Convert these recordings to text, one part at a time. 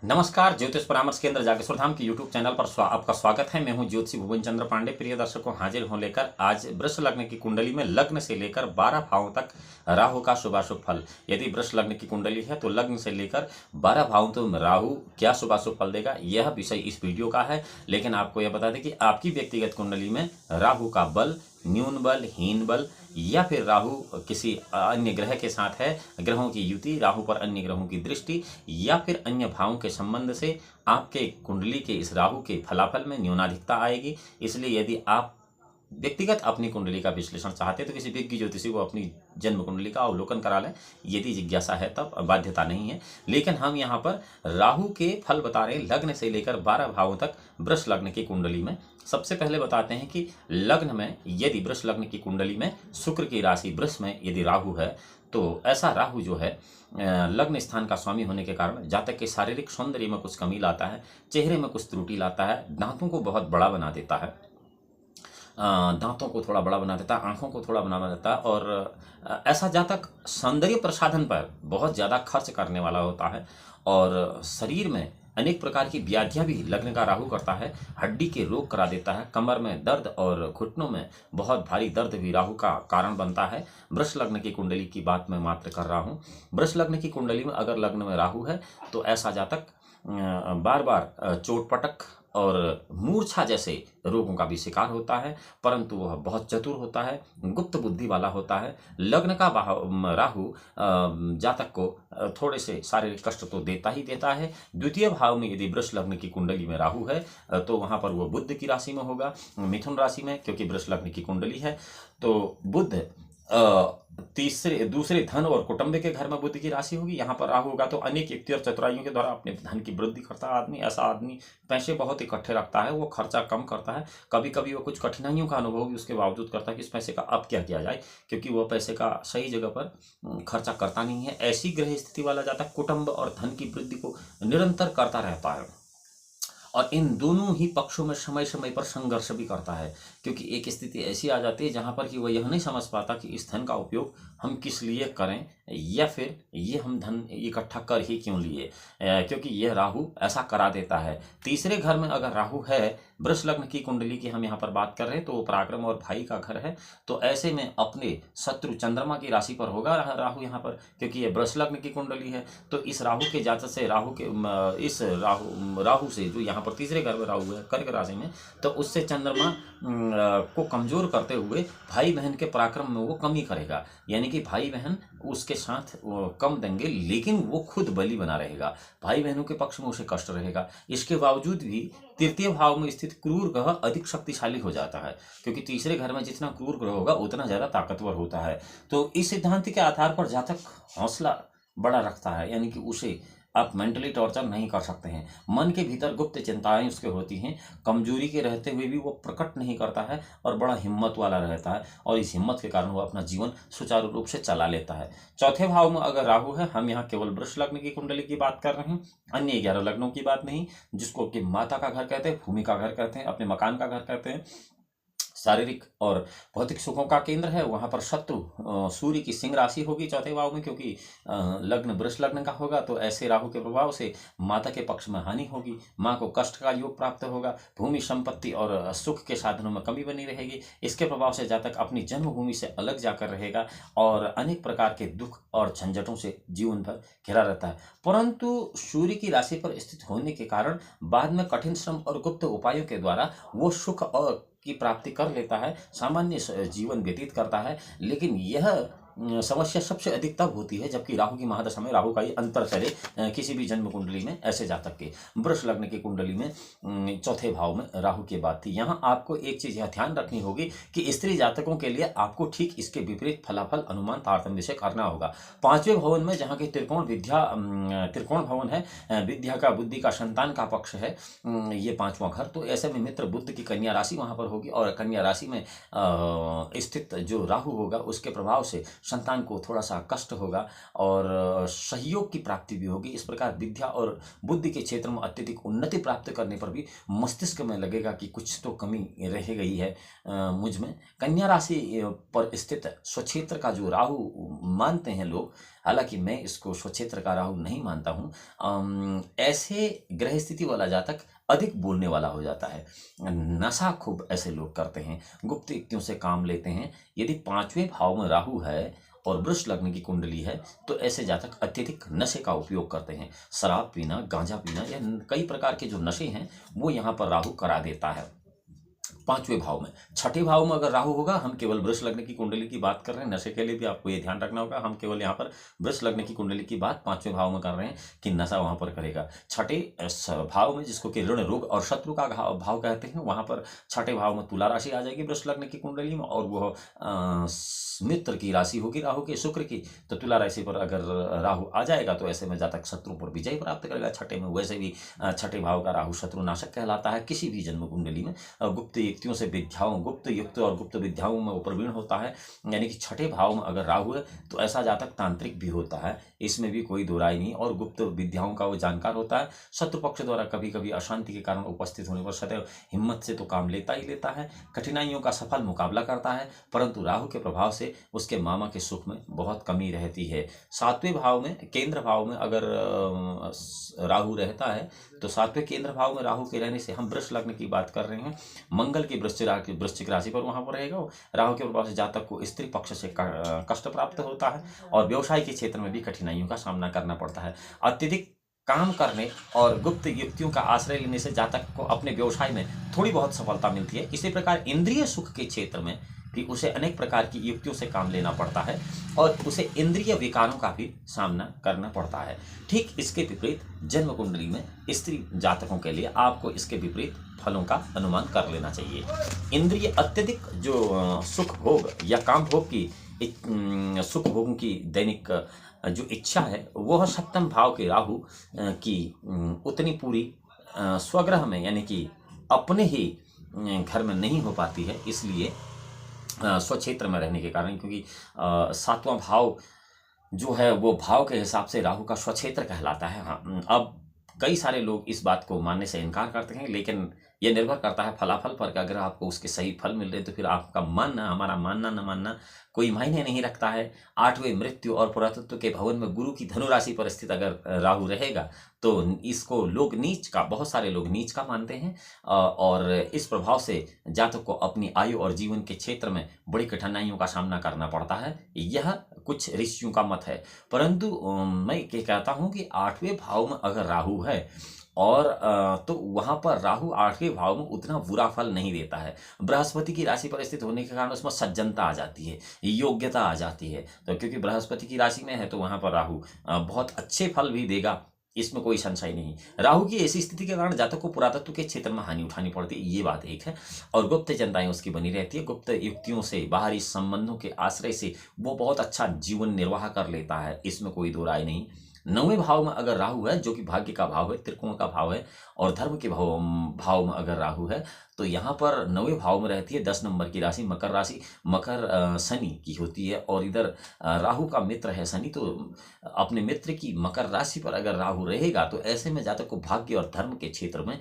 नमस्कार, ज्योतिष परामर्श केंद्र जागेश्वर धाम के यूट्यूब चैनल पर आपका स्वागत है। मैं हूं ज्योतिषी भुवन चंद्र पांडे। प्रिय दर्शकों, हाजिर हों लेकर आज वृष लग्न की कुंडली में लग्न से लेकर 12 भावों तक राहु का शुभाशुभ फल। यदि वृष लग्न की कुंडली है तो लग्न से लेकर 12 भावों तक राहु क्या शुभाशुभ फल देगा, यह विषय इस वीडियो का है। लेकिन आपको यह बता दें कि आपकी व्यक्तिगत कुंडली में राहु का बल, न्यून बल, हीन बल या फिर राहु किसी अन्य ग्रह के साथ है, ग्रहों की युति, राहु पर अन्य ग्रहों की दृष्टि या फिर अन्य भावों के संबंध से आपके कुंडली के इस राहु के फलाफल में न्यूनाधिकता आएगी। इसलिए यदि आप व्यक्तिगत अपनी कुंडली का विश्लेषण चाहते हैं तो किसी विज्ञ ज्योतिषी को अपनी जन्म कुंडली का अवलोकन करा लें, यदि जिज्ञासा है तब, बाध्यता नहीं है। लेकिन हम यहाँ पर राहु के फल बता रहे हैं लग्न से लेकर 12 भावों तक वृष लग्न की कुंडली में। सबसे पहले बताते हैं कि लग्न में यदि वृष लग्न की कुंडली में शुक्र की राशि वृष में यदि राहु है तो ऐसा राहु जो है लग्न स्थान का स्वामी होने के कारण जातक के शारीरिक सौंदर्य में कुछ कमी लाता है, चेहरे में कुछ त्रुटि लाता है, दांतों को बहुत बड़ा बना देता है, दांतों को थोड़ा बड़ा बना देता है, आंखों को थोड़ा बना देता है और ऐसा जातक सौंदर्य प्रसाधन पर बहुत ज़्यादा खर्च करने वाला होता है और शरीर में अनेक प्रकार की व्याधियां भी लग्न का राहु करता है। हड्डी के रोग करा देता है, कमर में दर्द और घुटनों में बहुत भारी दर्द भी राहु का कारण बनता है। वृष लग्न की कुंडली की बात मैं मात्र कर रहा हूँ। वृष लग्न की कुंडली में अगर लग्न में राहु है तो ऐसा जातक बार बार चोटपटक और मूर्छा जैसे रोगों का भी शिकार होता है, परंतु वह बहुत चतुर होता है, गुप्त बुद्धि वाला होता है। लग्न का राहु जातक को थोड़े से शारीरिक कष्ट तो देता ही देता है। द्वितीय भाव में यदि वृष लग्न की कुंडली में राहु है तो वहाँ पर वो बुध की राशि में होगा, मिथुन राशि में, क्योंकि वृष लग्न की कुंडली है तो बुध दूसरे धन और कुटुंब के घर में बुध की राशि होगी। यहाँ पर राहु होगा तो अनेक युक्ति और चतुराइयों के द्वारा अपने धन की वृद्धि करता है आदमी। ऐसा आदमी पैसे बहुत इकट्ठे रखता है, वो खर्चा कम करता है। कभी कभी वो कुछ कठिनाइयों का अनुभव भी उसके बावजूद करता है कि इस पैसे का अब क्या किया जाए, क्योंकि वो पैसे का सही जगह पर खर्चा करता नहीं है। ऐसी ग्रह स्थिति वाला जाता है कुटुंब और धन की वृद्धि को निरंतर करता रहता है और इन दोनों ही पक्षों में समय समय पर संघर्ष भी करता है, क्योंकि एक स्थिति ऐसी आ जाती है जहां पर कि वह यह नहीं समझ पाता कि इस धन का उपयोग हम किस लिए करें या फिर ये हम धन इकट्ठा कर ही क्यों लिए, क्योंकि यह राहु ऐसा करा देता है। तीसरे घर में अगर राहु है, वृष लग्न की कुंडली की हम यहाँ पर बात कर रहे हैं तो पराक्रम और भाई का घर है, तो ऐसे में अपने शत्रु चंद्रमा की राशि पर होगा राहु यहाँ पर, क्योंकि यह वृष लग्न की कुंडली है। तो इस राहु के जातक से इस राहु से जो यहाँ पर तीसरे घर में राहु है कर्क राशि में, तो उससे चंद्रमा को कमजोर करते हुए भाई बहन के पराक्रम में वो कमी करेगा, यानी कि भाई बहन उसके साथ कम देंगे लेकिन वो खुद बली बना रहेगा, भाई बहनों के पक्ष में उसे कष्ट रहेगा। इसके बावजूद भी तृतीय भाव में स्थित क्रूर ग्रह अधिक शक्तिशाली हो जाता है, क्योंकि तीसरे घर में जितना क्रूर ग्रह होगा उतना ज्यादा ताकतवर होता है। तो इस सिद्धांत के आधार पर जातक हौसला बड़ा रखता है, यानी कि उसे आप मेंटली टॉर्चर नहीं कर सकते हैं। मन के भीतर गुप्त चिंताएं उसके होती हैं, कमजोरी के रहते हुए भी वो प्रकट नहीं करता है और बड़ा हिम्मत वाला रहता है और इस हिम्मत के कारण वो अपना जीवन सुचारू रूप से चला लेता है। चौथे भाव में अगर राहु है, हम यहाँ केवल वृष लग्न की कुंडली की बात कर रहे हैं, अन्य 11 लग्नों की बात नहीं, जिसको कि माता का घर कहते हैं, भूमि का घर कहते हैं, अपने मकान का घर कहते हैं, शारीरिक और भौतिक सुखों का केंद्र है। वहां पर शत्रु सूर्य की सिंह राशि होगी चौथे भाव में, क्योंकि लग्न वृष लग्न का होगा, तो ऐसे राहु के प्रभाव से माता के पक्ष में हानि होगी, माँ को कष्ट का योग प्राप्त होगा, भूमि संपत्ति और सुख के साधनों में कमी बनी रहेगी। इसके प्रभाव से जातक अपनी जन्मभूमि से अलग जाकर रहेगा और अनेक प्रकार के दुख और झंझटों से जीवन भर घिरा रहता है। परंतु सूर्य की राशि पर स्थित होने के कारण बाद में कठिन श्रम और गुप्त उपायों के द्वारा वो सुख और की प्राप्ति कर लेता है, सामान्य जीवन व्यतीत करता है। लेकिन यह समस्या सबसे अधिक तब होती है जबकि राहु की महादशा में राहु का ही अंतर चले किसी भी जन्म कुंडली में। ऐसे जातक के वृष लग्न की कुंडली में चौथे भाव में राहु की बात थी। यहाँ आपको एक चीज यह ध्यान रखनी होगी कि स्त्री जातकों के लिए आपको ठीक इसके विपरीत फलाफल अनुमान तारतम्य से करना होगा। पांचवें भवन में जहाँ की त्रिकोण भवन है, विद्या का, बुद्धि का, संतान का पक्ष है, ये पांचवा घर, तो ऐसे में मित्र बुद्ध की कन्या राशि वहां पर होगी और कन्या राशि में स्थित जो राहु होगा उसके प्रभाव से संतान को थोड़ा सा कष्ट होगा और सहयोग की प्राप्ति भी होगी। इस प्रकार विद्या और बुद्धि के क्षेत्र में अत्यधिक उन्नति प्राप्त करने पर भी मस्तिष्क में लगेगा कि कुछ तो कमी रह गई है मुझ में। कन्या राशि पर स्थित स्वक्षेत्र का जो राहु मानते हैं लोग, हालांकि मैं इसको स्वक्षेत्र का राहु नहीं मानता हूँ। ऐसे ग्रह स्थिति वाला जातक अधिक बोलने वाला हो जाता है, नशा खूब ऐसे लोग करते हैं, गुप्त युक्तियों से काम लेते हैं। यदि पांचवें भाव में राहु है और वृष लग्न की कुंडली है तो ऐसे जातक अत्यधिक नशे का उपयोग करते हैं। शराब पीना, गांजा पीना या कई प्रकार के जो नशे हैं वो यहाँ पर राहु करा देता है पांचवें भाव में। छठे भाव में अगर राहु होगा, हम केवल वृष लग्न की कुंडली की बात कर रहे हैं, नशे के लिए भी आपको ये ध्यान रखना होगा, हम केवल यहाँ पर वृष लग्न की कुंडली की बात पांचवें भाव में कर रहे हैं कि नशा वहां पर करेगा। छठे भाव में, जिसको कि ऋण, रोग और शत्रु का भाव कहते हैं, वहां पर छठे भाव में तुला राशि आ जाएगी वृष लग्न की कुंडली में, और वह मित्र की राशि होगी राहु के, शुक्र की। तो तुला राशि पर अगर राहु आ जाएगा तो ऐसे में जातक शत्रु पर विजय प्राप्त करेगा छठे में। वैसे भी छठे भाव का राहु शत्रुनाशक कहलाता है किसी भी जन्म कुंडली में। गुप्त युक्तियों से विद्याओं, गुप्त युक्त और गुप्त विद्याओं में वो प्रवीण होता है। यानी कि छठे भाव में अगर राहु है तो ऐसा जातक तांत्रिक भी होता है, इसमें भी कोई दो राय नहीं, और गुप्त विद्याओं का वो जानकार होता है। शत्रु पक्ष द्वारा कभी कभी अशांति के कारण उपस्थित होने पर सदैव हिम्मत से तो काम लेता ही लेता है, कठिनाइयों का सफल मुकाबला करता है, परंतु राहु के प्रभाव से उसके मामा के सुख में बहुत कमी रहती है। सातवें भाव में, केंद्र भाव में अगर राहु रहता है तो सातवें केंद्र भाव में राहु के रहने से, हम वृष लग्न की बात कर रहे हैं, मंगल की वृश्चिक राशि पर वहां पर रहेगा। राहु के प्रभाव से जातक को स्त्री पक्ष से कष्ट प्राप्त होता है और व्यवसाय के क्षेत्र में भी कठिनाइयों का सामना करना पड़ता है। अत्यधिक काम करने और गुप्त युक्तियों का आश्रय लेने से जातक को अपने व्यवसाय में थोड़ी बहुत सफलता मिलती है। इसी प्रकार इंद्रिय सुख के क्षेत्र में भी उसे अनेक प्रकार की युक्तियों से काम लेना पड़ता है और उसे इंद्रिय विकारों का भी सामना करना पड़ता है। ठीक इसके विपरीत जन्म कुंडली में स्त्री जातकों के लिए आपको इसके विपरीत फलों का अनुमान कर लेना चाहिए। इंद्रिय अत्यधिक जो सुख भोग या काम भोग की, सुख भोग की दैनिक जो इच्छा है वह सप्तम भाव के राहु की उतनी पूरी स्वग्रह में, यानी कि अपने ही घर में नहीं हो पाती है। इसलिए स्वक्षेत्र में रहने के कारण, क्योंकि सातवां भाव जो है वो भाव के हिसाब से राहु का स्वक्षेत्र कहलाता है। हाँ, अब कई सारे लोग इस बात को मानने से इनकार करते हैं, लेकिन यह निर्भर करता है फलाफल पर कि अगर आपको उसके सही फल मिल रहे तो फिर आपका मानना, हमारा मानना न मानना कोई मायने नहीं रखता है। आठवें मृत्यु और पुरातत्व के भवन में गुरु की धनु राशि पर स्थित अगर राहु रहेगा तो इसको लोग नीच का, बहुत सारे लोग नीच का मानते हैं और इस प्रभाव से जातक को अपनी आयु और जीवन के क्षेत्र में बड़ी कठिनाइयों का सामना करना पड़ता है। यह कुछ ऋषियों का मत है, परंतु मैं ये कहता हूं कि आठवें भाव में अगर राहु है और तो वहां पर राहु आठवें भाव में उतना बुरा फल नहीं देता है। बृहस्पति की राशि पर स्थित होने के कारण उसमें सज्जनता आ जाती है, योग्यता आ जाती है। तो क्योंकि बृहस्पति की राशि में है तो वहां पर राहु बहुत अच्छे फल भी देगा, इसमें कोई संशय नहीं। राहु की ऐसी स्थिति के कारण जातक को पुरातत्व के क्षेत्र में हानि उठानी पड़ती है, ये बात एक है, और गुप्त चिंताएं उसकी बनी रहती है। गुप्त युक्तियों से, बाहरी संबंधों के आश्रय से वो बहुत अच्छा जीवन निर्वाह कर लेता है, इसमें कोई दो राय नहीं। नौवें भाव में अगर राहु है, जो कि भाग्य का भाव है, त्रिकोण का भाव है, और धर्म के भाव में अगर राहु है तो यहाँ पर नौवें भाव में रहती है 10 नंबर की राशि, मकर राशि। मकर शनि की होती है और इधर राहु का मित्र है शनि, तो अपने मित्र की मकर राशि पर अगर राहु रहेगा तो ऐसे में जातक को भाग्य और धर्म के क्षेत्र में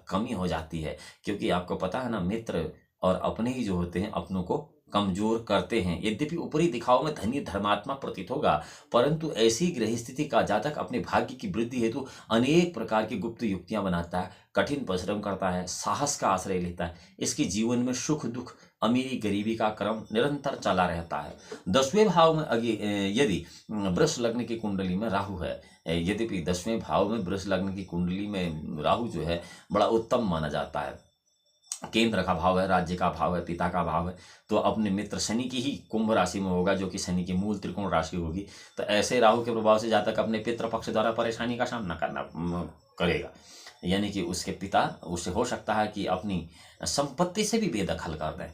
कमी हो जाती है। क्योंकि आपको पता है ना, मित्र और अपने ही जो होते हैं अपनों को कमजोर करते हैं। यद्यपि ऊपरी दिखाव में धनी धर्मात्मा प्रतीत होगा, परंतु ऐसी ग्रह स्थिति का जातक अपने भाग्य की वृद्धि हेतु अनेक प्रकार की गुप्त युक्तियां बनाता है, कठिन परिश्रम करता है, साहस का आश्रय लेता है। इसके जीवन में सुख दुख, अमीरी गरीबी का क्रम निरंतर चला रहता है। 10वें भाव में यदि वृष लग्न की कुंडली में राहु है, यद्यपि 10वें भाव में वृष लग्न की कुंडली में राहु जो है बड़ा उत्तम माना जाता है। केंद्र का भाव है, राज्य का भाव है, पिता का भाव है, तो अपने मित्र शनि की ही कुंभ राशि में होगा, जो कि शनि की मूल त्रिकोण राशि होगी। तो ऐसे राहु के प्रभाव से जातक अपने पितृ पक्ष द्वारा परेशानी का सामना करना करेगा, यानी कि उसके पिता, उसे हो सकता है कि अपनी संपत्ति से भी बेदखल कर दें।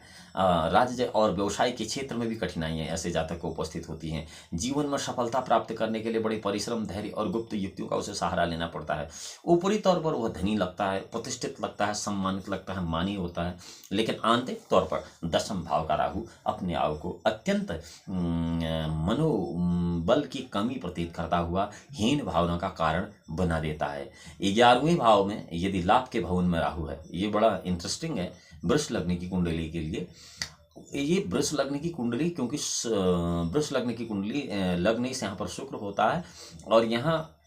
राज्य और व्यवसाय के क्षेत्र में भी कठिनाइयां ऐसे जातक को उपस्थित होती हैं। जीवन में सफलता प्राप्त करने के लिए बड़े परिश्रम, धैर्य और गुप्त युक्तियों का उसे सहारा लेना पड़ता है। ऊपरी तौर पर वह धनी लगता है, प्रतिष्ठित लगता है, सम्मानित लगता है, मानी होता है, लेकिन आंतरिक तौर पर 10वें भाव का राहु अपने आप को अत्यंत मनोबल की कमी प्रतीत करता हुआ हीन भावना का कारण बना देता है। 11वें भाव में यदि लाभ के भवन में राहु है, ये बड़ा इंटरेस्टिंग है वृष लग्न की कुंडली के लिए। ये वृष लग्न की कुंडली, क्योंकि वृष लग्न की कुंडली लग्न से यहाँ पर शुक्र होता है, और यहाँ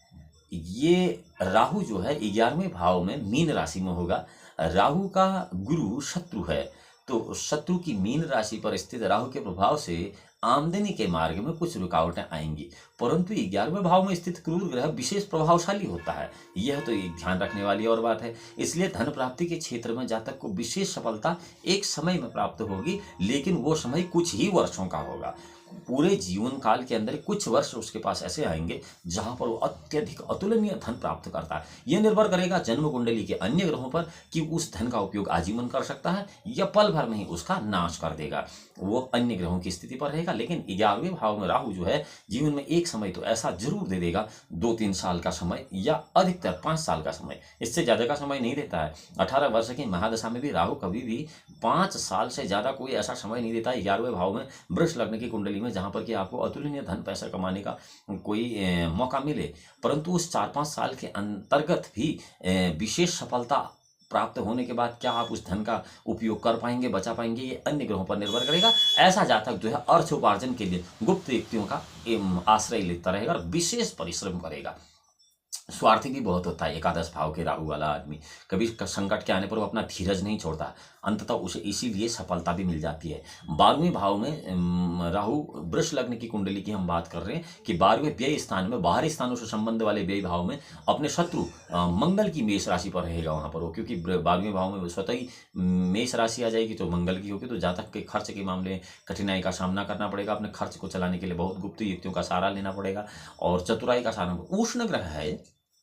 ये राहु जो है 11वें भाव में मीन राशि में होगा। राहु का गुरु शत्रु है, तो शत्रु की मीन राशि पर स्थित राहु के प्रभाव से आमदनी के मार्ग में कुछ रुकावटें आएंगी, परंतु 11वें भाव में स्थित क्रूर ग्रह विशेष प्रभावशाली होता है, यह तो एक ध्यान रखने वाली और बात है। इसलिए धन प्राप्ति के क्षेत्र में जातक को विशेष सफलता एक समय में प्राप्त होगी, लेकिन वो समय कुछ ही वर्षों का होगा। पूरे जीवन काल के अंदर कुछ वर्ष उसके पास ऐसे आएंगे जहां पर वो अत्यधिक अतुलनीय धन प्राप्त करता है। यह निर्भर करेगा जन्म कुंडली के अन्य ग्रहों पर कि उस धन का उपयोग आजीवन कर सकता है या पल भर में ही उसका नाश कर देगा, वो अन्य ग्रहों की स्थिति पर रहेगा। लेकिन 11वें भाव में राहु जो है जीवन में एक समय तो ऐसा जरूर दे देगा, 2-3 साल का समय या अधिकतर 5 साल का समय, इससे ज्यादा का समय नहीं देता है। 18 वर्ष की महादशा में भी राहु कभी भी 5 साल से ज्यादा कोई ऐसा समय नहीं देता है 11वें भाव में वृष लग्न की कुंडली में, जहां पर कि आपको अतुलनीय धन पैसा कमाने का कोई मौका मिले, परंतु उस 4-5 साल के अंतर्गत भी विशेष सफलता प्राप्त होने के बाद क्या आप उस धन का उपयोग कर पाएंगे, बचा पाएंगे, ये अन्य ग्रहों पर निर्भर करेगा। ऐसा जातक जो है अर्थ उपार्जन के लिए गुप्त युक्तियों का आश्रय लेता रहेगा और विशेष परिश्रम करेगा। स्वार्थी भी बहुत होता है एकादश भाव के राहु वाला आदमी, कभी संकट के आने पर वो अपना धीरज नहीं छोड़ता, अंततः उसे इसीलिए सफलता भी मिल जाती है। 12वें भाव में राहु वृष लग्न की कुंडली की हम बात कर रहे हैं कि 12वें व्यय स्थान में, बाहरी स्थानों से संबंध वाले व्यय भाव में अपने शत्रु मंगल की मेष राशि पर रहेगा वहां पर वो, क्योंकि 12वें भाव में स्वतः ही मेष राशि आ जाएगी तो मंगल की होगी, तो जातक के खर्च के मामले कठिनाई का सामना करना पड़ेगा, अपने खर्च को चलाने के लिए बहुत गुप्त युक्तियों का सहारा लेना पड़ेगा और चतुराई का सहारा। उष्ण ग्रह है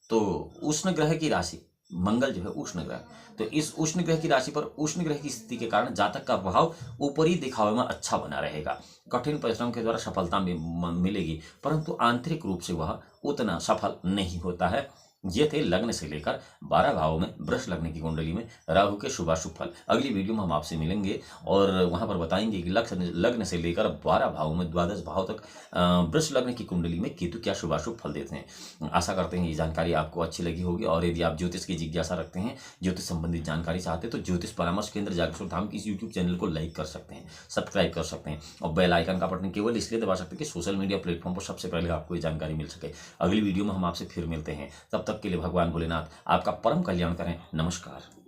तो उष्ण ग्रह की राशि मंगल जो है उष्ण ग्रह, तो इस उष्ण ग्रह की राशि पर उष्ण ग्रह की स्थिति के कारण जातक का प्रभाव ऊपरी दिखावे में अच्छा बना रहेगा, कठिन परिश्रम के द्वारा सफलता मिलेगी, परंतु आंतरिक रूप से वह उतना सफल नहीं होता है। ये थे लग्न से लेकर 12 भावों में वृष लग्न की कुंडली में राहु के शुभाशुभ फल। अगली वीडियो में हम आपसे मिलेंगे और वहां पर बताएंगे कि लग्न से लेकर 12 भावों में द्वादश भाव तक वृष लग्न की कुंडली में केतु क्या शुभाशुभ फल देते हैं। आशा करते हैं ये जानकारी आपको अच्छी लगी होगी, और यदि आप ज्योतिष की जिज्ञासा रखते हैं, ज्योतिष संबंधित जानकारी चाहते हैं, तो ज्योतिष परामर्श केंद्र जागेश्वर धाम की इस यूट्यूब चैनल को लाइक कर सकते हैं, सब्सक्राइब कर सकते हैं, और बेल आइकन का बटन केवल इसलिए दबा सकते हैं कि सोशल मीडिया प्लेटफॉर्म पर सबसे पहले आपको ये जानकारी मिल सके। अगली वीडियो में हम आपसे फिर मिलते हैं, तब तक के लिए भगवान भोलेनाथ आपका परम कल्याण करें। नमस्कार।